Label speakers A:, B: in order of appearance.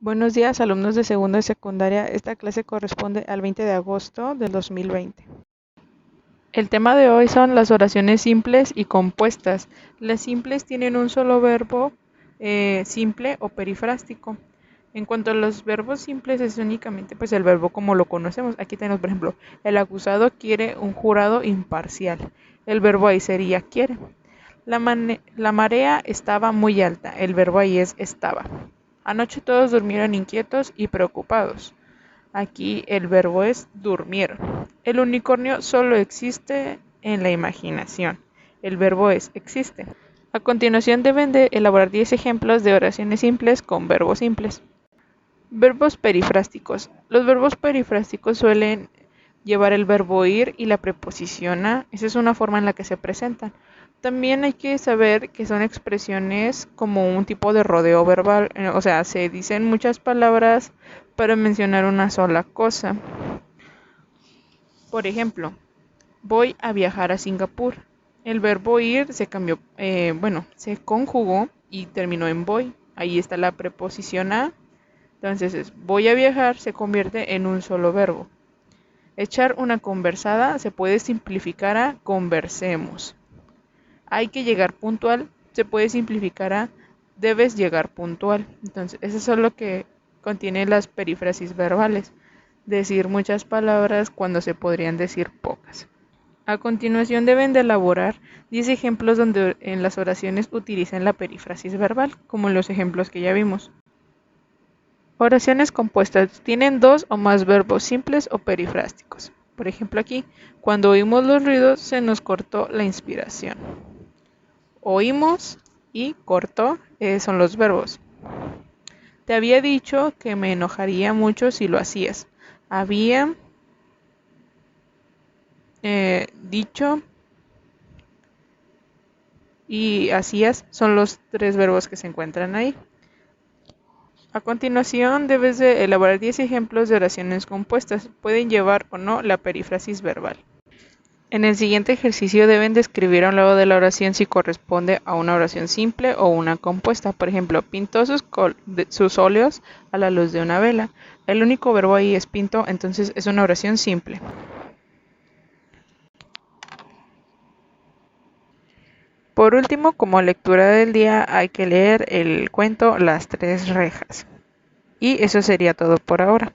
A: Buenos días, alumnos de segundo y secundaria. Esta clase corresponde al 20 de agosto del 2020. El tema de hoy son las oraciones simples y compuestas. Las simples tienen un solo verbo simple o perifrástico. En cuanto a los verbos simples, es únicamente pues el verbo como lo conocemos. Aquí tenemos, por ejemplo, el acusado quiere un jurado imparcial. El verbo ahí sería quiere. La marea estaba muy alta. El verbo ahí es estaba. Anoche todos durmieron inquietos y preocupados. Aquí el verbo es durmieron. El unicornio solo existe en la imaginación. El verbo es existe. A continuación deben de elaborar 10 ejemplos de oraciones simples con verbos simples. Verbos perifrásticos. Los verbos perifrásticos suelen llevar el verbo ir y la preposición a. Esa es una forma en la que se presentan. También hay que saber que son expresiones como un tipo de rodeo verbal, o sea, se dicen muchas palabras para mencionar una sola cosa. Por ejemplo, voy a viajar a Singapur. El verbo ir se cambió, se conjugó y terminó en voy. Ahí está la preposición a. Entonces, voy a viajar se convierte en un solo verbo. Echar una conversada se puede simplificar a conversemos. Hay que llegar puntual se puede simplificar a debes llegar puntual. Entonces, eso es lo que contiene las perífrasis verbales. Decir muchas palabras cuando se podrían decir pocas. A continuación deben de elaborar 10 ejemplos donde en las oraciones utilizan la perífrasis verbal, como los ejemplos que ya vimos. Oraciones compuestas tienen dos o más verbos simples o perifrásticos. Por ejemplo aquí, cuando oímos los ruidos se nos cortó la inspiración. Oímos y cortó son los verbos. Te había dicho que me enojaría mucho si lo hacías. Había dicho y hacías son los tres verbos que se encuentran ahí. A continuación debes de elaborar 10 ejemplos de oraciones compuestas. Pueden llevar o no la perífrasis verbal. En el siguiente ejercicio deben describir a un lado de la oración si corresponde a una oración simple o una compuesta. Por ejemplo, pintó sus óleos a la luz de una vela. El único verbo ahí es pintó, entonces es una oración simple. Por último, como lectura del día, hay que leer el cuento Las tres rejas. Y eso sería todo por ahora.